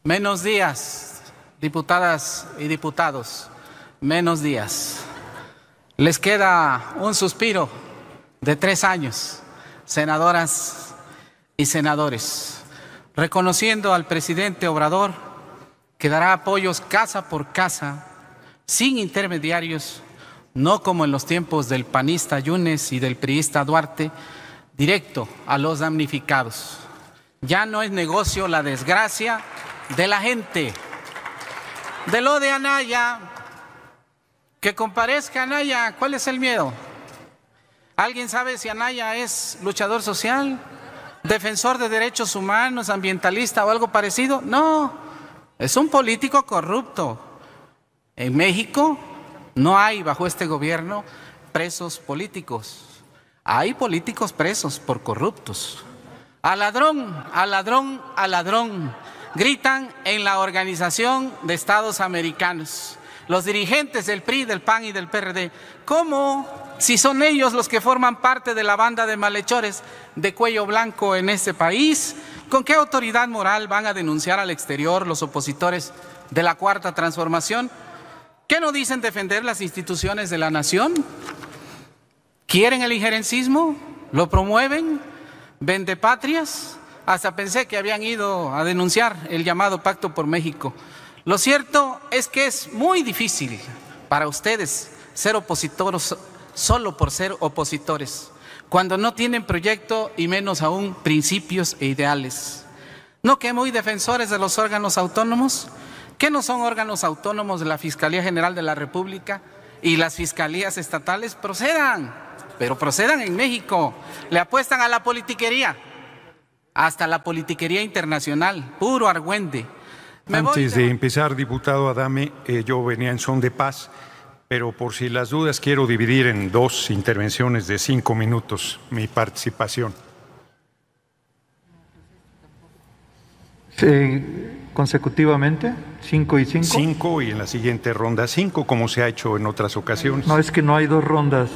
Menos días, diputadas y diputados, menos días. Les queda un suspiro de 3 años, senadoras y senadores, reconociendo al presidente Obrador que dará apoyos casa por casa, sin intermediarios, no como en los tiempos del panista Yunes y del priista Duarte, directo a los damnificados. Ya no es negocio la desgracia de la gente. De lo de Anaya, que comparezca Anaya, ¿cuál es el miedo? ¿Alguien sabe si Anaya es luchador social, defensor de derechos humanos, ambientalista o algo parecido? No, es un político corrupto. En México no hay, bajo este gobierno, presos políticos. Hay políticos presos por corruptos. Al ladrón, al ladrón, al ladrón, gritan en la Organización de Estados Americanos los dirigentes del PRI, del PAN y del PRD. ¿Cómo? Si son ellos los que forman parte de la banda de malhechores de cuello blanco en este país, ¿con qué autoridad moral van a denunciar al exterior los opositores de la Cuarta Transformación? ¿Qué no dicen defender las instituciones de la nación? ¿Quieren el injerencismo? ¿Lo promueven? ¿Vendepatrias? Hasta pensé que habían ido a denunciar el llamado Pacto por México. Lo cierto es que es muy difícil para ustedes ser opositores solo por ser opositores, cuando no tienen proyecto y menos aún principios e ideales. ¿No que muy defensores de los órganos autónomos? ¿Qué no son órganos autónomos de la Fiscalía General de la República y las fiscalías estatales? Procedan, pero procedan en México. Le apuestan a la politiquería, hasta la politiquería internacional, puro argüende. Antes de empezar, diputado Adame, yo venía en son de paz, pero por si las dudas quiero dividir en 2 intervenciones de 5 minutos mi participación. ¿Consecutivamente? ¿5 y 5? 5 y en la siguiente ronda 5, como se ha hecho en otras ocasiones. No, es que no hay 2 rondas.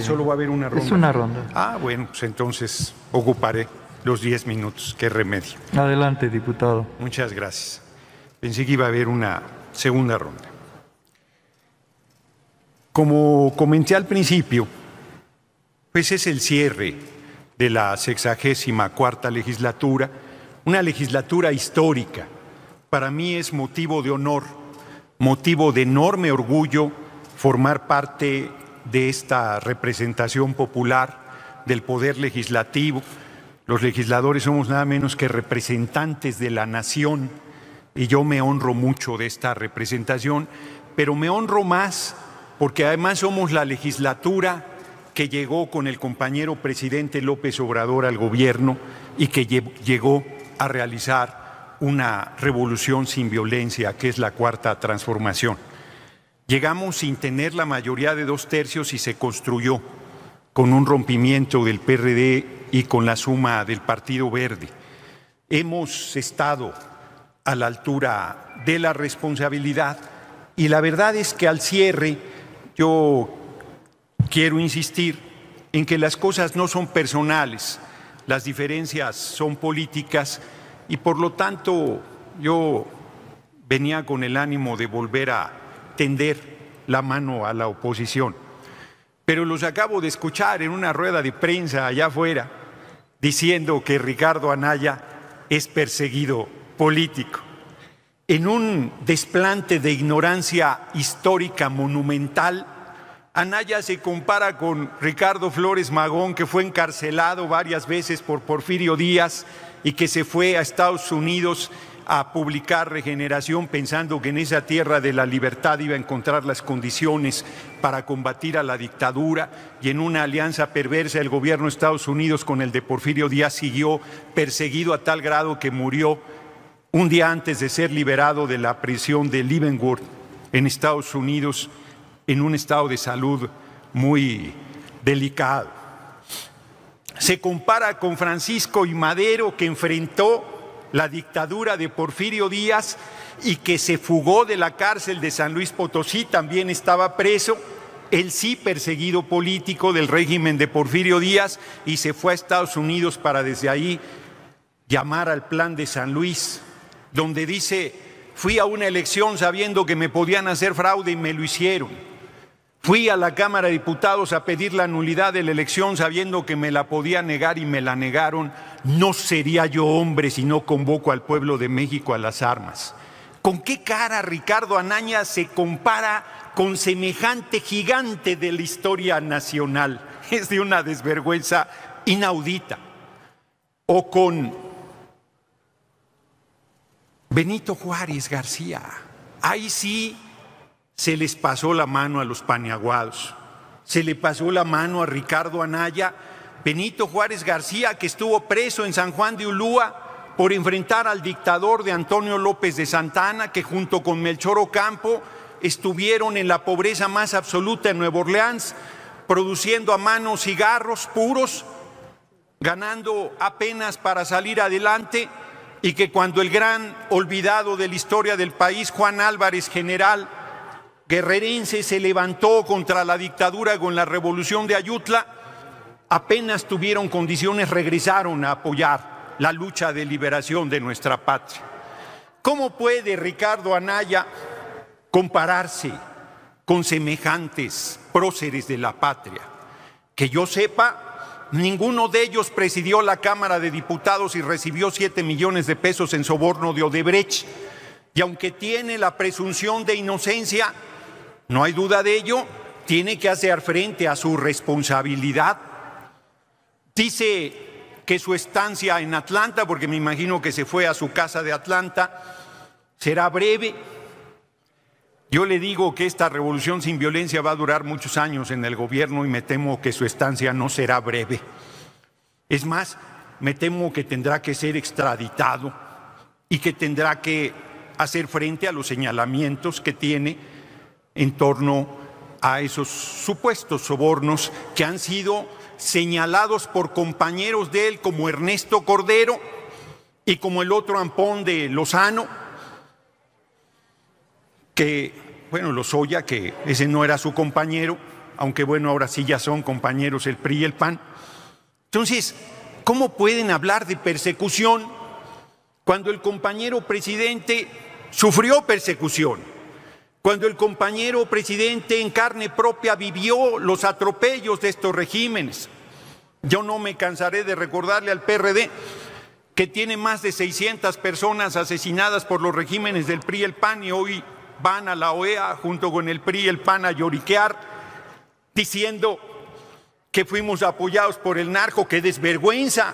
Solo va a haber una ronda. Es una ronda. Bueno, pues entonces ocuparé los 10 minutos. Qué remedio. Adelante, diputado. Muchas gracias. Pensé que iba a haber una segunda ronda. Como comenté al principio, pues es el cierre de la 64ª legislatura, una legislatura histórica. Para mí es motivo de honor, motivo de enorme orgullo formar parte de esta representación popular del poder legislativo. Los legisladores somos nada menos que representantes de la nación y yo me honro mucho de esta representación, pero me honro más porque además somos la legislatura que llegó con el compañero presidente López Obrador al gobierno y que llegó a realizar una revolución sin violencia, que es la Cuarta Transformación. Llegamos sin tener la mayoría de 2/3 y se construyó con un rompimiento del PRD y con la suma del Partido Verde. Hemos estado a la altura de la responsabilidad y la verdad es que al cierre yo quiero insistir en que las cosas no son personales, las diferencias son políticas y por lo tanto yo venía con el ánimo de volver a tender la mano a la oposición. Pero los acabo de escuchar en una rueda de prensa allá afuera diciendo que Ricardo Anaya es perseguido político. En un desplante de ignorancia histórica monumental, Anaya se compara con Ricardo Flores Magón, que fue encarcelado varias veces por Porfirio Díaz y que se fue a Estados Unidos a publicar Regeneración pensando que en esa tierra de la libertad iba a encontrar las condiciones para combatir a la dictadura, y en una alianza perversa el gobierno de Estados Unidos con el de Porfirio Díaz siguió perseguido a tal grado que murió un día antes de ser liberado de la prisión de Leavenworth en Estados Unidos en un estado de salud muy delicado. Se compara con Francisco I. Madero, que enfrentó la dictadura de Porfirio Díaz y que se fugó de la cárcel de San Luis Potosí, también estaba preso, él sí perseguido político del régimen de Porfirio Díaz, y se fue a Estados Unidos para desde ahí llamar al Plan de San Luis donde dice: fui a una elección sabiendo que me podían hacer fraude y me lo hicieron. Fui a la Cámara de Diputados a pedir la nulidad de la elección sabiendo que me la podía negar y me la negaron. No sería yo hombre si no convoco al pueblo de México a las armas. ¿Con qué cara Ricardo Anaya se compara con semejante gigante de la historia nacional? Es de una desvergüenza inaudita. O con Benito Juárez García. Ahí sí se les pasó la mano a los paniaguados. Se le pasó la mano a Ricardo Anaya. Benito Juárez García, que estuvo preso en San Juan de Ulúa por enfrentar al dictador de Antonio López de Santa Anna, que junto con Melchor Ocampo estuvieron en la pobreza más absoluta en Nueva Orleans, produciendo a mano cigarros puros, ganando apenas para salir adelante, y que cuando el gran olvidado de la historia del país, Juan Álvarez, general guerrerense, se levantó contra la dictadura con la revolución de Ayutla, apenas tuvieron condiciones, regresaron a apoyar la lucha de liberación de nuestra patria. ¿Cómo puede Ricardo Anaya compararse con semejantes próceres de la patria? Que yo sepa, ninguno de ellos presidió la Cámara de Diputados y recibió 7 millones de pesos en soborno de Odebrecht. Y aunque tiene la presunción de inocencia, no hay duda de ello, tiene que hacer frente a su responsabilidad. Dice que su estancia en Atlanta, porque me imagino que se fue a su casa de Atlanta, será breve. Yo le digo que esta revolución sin violencia va a durar muchos años en el gobierno y me temo que su estancia no será breve. Es más, me temo que tendrá que ser extraditado y que tendrá que hacer frente a los señalamientos que tiene en torno a esos supuestos sobornos que han sido señalados por compañeros de él como Ernesto Cordero y como el otro Ampón de Lozano, que, bueno, Lozoya, que ese no era su compañero, aunque bueno, ahora sí ya son compañeros el PRI y el PAN. Entonces, ¿cómo pueden hablar de persecución cuando el compañero presidente sufrió persecución? Cuando el compañero presidente en carne propia vivió los atropellos de estos regímenes. Yo no me cansaré de recordarle al PRD que tiene más de 600 personas asesinadas por los regímenes del PRI y el PAN, y hoy van a la OEA junto con el PRI y el PAN a lloriquear diciendo que fuimos apoyados por el narco. ¡Qué desvergüenza!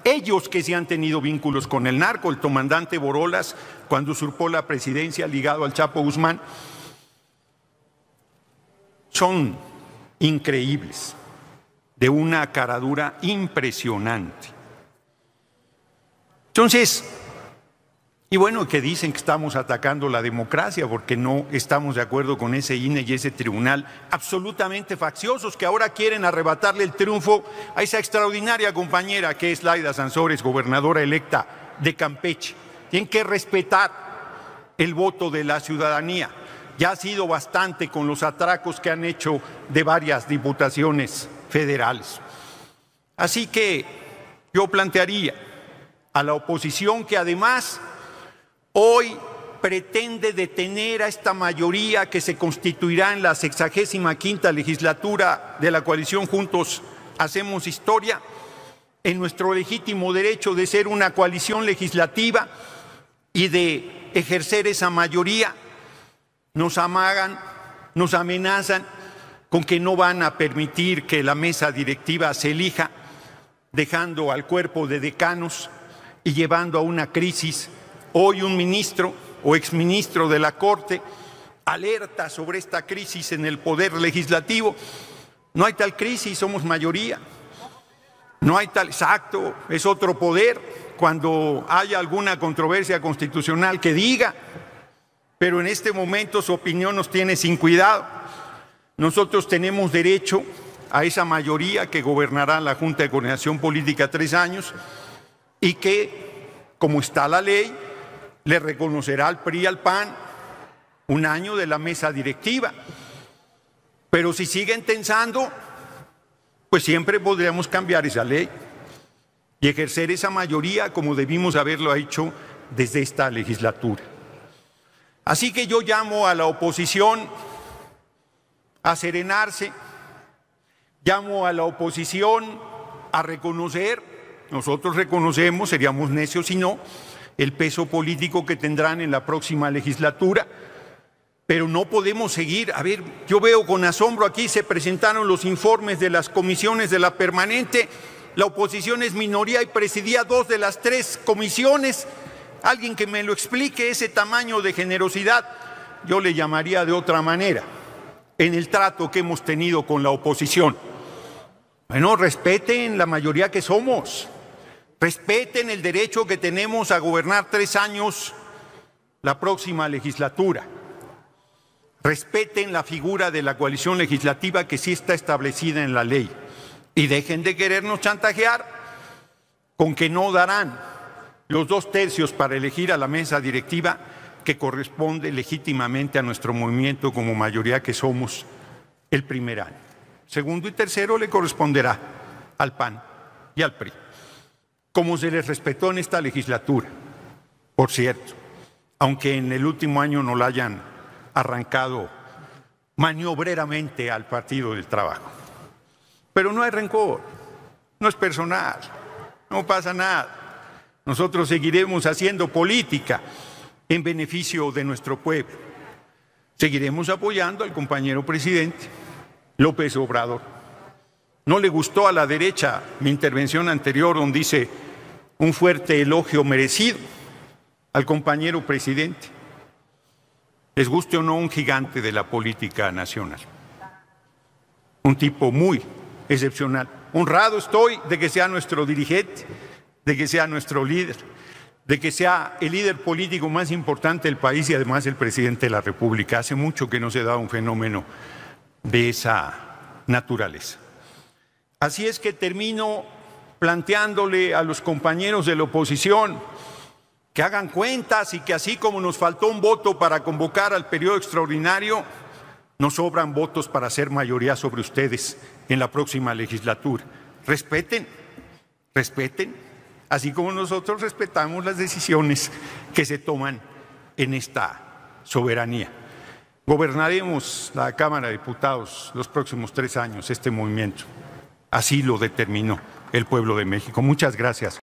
Ellos que sí han tenido vínculos con el narco, el comandante Borolas, cuando usurpó la presidencia ligado al Chapo Guzmán, son increíbles, de una caradura impresionante. Entonces, y bueno, que dicen que estamos atacando la democracia porque no estamos de acuerdo con ese INE y ese tribunal absolutamente facciosos, que ahora quieren arrebatarle el triunfo a esa extraordinaria compañera que es Laida Sansores, gobernadora electa de Campeche. Tienen que respetar el voto de la ciudadanía. Ya ha sido bastante con los atracos que han hecho de varias diputaciones federales. Así que yo plantearía a la oposición, que además hoy pretende detener a esta mayoría que se constituirá en la 65ª legislatura de la coalición Juntos Hacemos Historia, en nuestro legítimo derecho de ser una coalición legislativa y de ejercer esa mayoría. Nos amagan, nos amenazan con que no van a permitir que la mesa directiva se elija, dejando al cuerpo de decanos y llevando a una crisis. Hoy un ministro o exministro de la Corte alerta sobre esta crisis en el poder legislativo. No hay tal crisis, somos mayoría. No hay tal, exacto, es otro poder. Cuando haya alguna controversia constitucional que diga, pero en este momento su opinión nos tiene sin cuidado. Nosotros tenemos derecho a esa mayoría que gobernará la Junta de Coordinación Política 3 años y que, como está la ley, le reconocerá al PRI y al PAN 1 año de la mesa directiva. Pero si siguen tensando, pues siempre podríamos cambiar esa ley y ejercer esa mayoría como debimos haberlo hecho desde esta legislatura. Así que yo llamo a la oposición a serenarse, llamo a la oposición a reconocer, nosotros reconocemos, seríamos necios si no, el peso político que tendrán en la próxima legislatura, pero no podemos seguir. A ver, yo veo con asombro aquí se presentaron los informes de las comisiones de la permanente, la oposición es minoría y presidía 2 de las 3 comisiones. Alguien que me lo explique, ese tamaño de generosidad, yo le llamaría de otra manera, en el trato que hemos tenido con la oposición. Bueno, respeten la mayoría que somos, respeten el derecho que tenemos a gobernar 3 años la próxima legislatura, respeten la figura de la coalición legislativa que sí está establecida en la ley y dejen de querernos chantajear con que no darán los 2/3 para elegir a la mesa directiva que corresponde legítimamente a nuestro movimiento como mayoría que somos el primer año. Segundo y tercero le corresponderá al PAN y al PRI, como se les respetó en esta legislatura, por cierto, aunque en el último año no la hayan arrancado maniobreramente al Partido del Trabajo. Pero no hay rencor, no es personal, no pasa nada. Nosotros seguiremos haciendo política en beneficio de nuestro pueblo. Seguiremos apoyando al compañero presidente López Obrador. No le gustó a la derecha mi intervención anterior donde hice un fuerte elogio merecido al compañero presidente. Les guste o no, un gigante de la política nacional. Un tipo muy excepcional. Honrado estoy de que sea nuestro dirigente, de que sea nuestro líder, de que sea el líder político más importante del país y además el presidente de la República. Hace mucho que no se da un fenómeno de esa naturaleza. Así es que termino planteándole a los compañeros de la oposición que hagan cuentas y que así como nos faltó un voto para convocar al periodo extraordinario, nos sobran votos para ser mayoría sobre ustedes en la próxima legislatura. Respeten, respeten, así como nosotros respetamos las decisiones que se toman en esta soberanía. Gobernaremos la Cámara de Diputados los próximos 3 años, este movimiento. Así lo determinó el pueblo de México. Muchas gracias.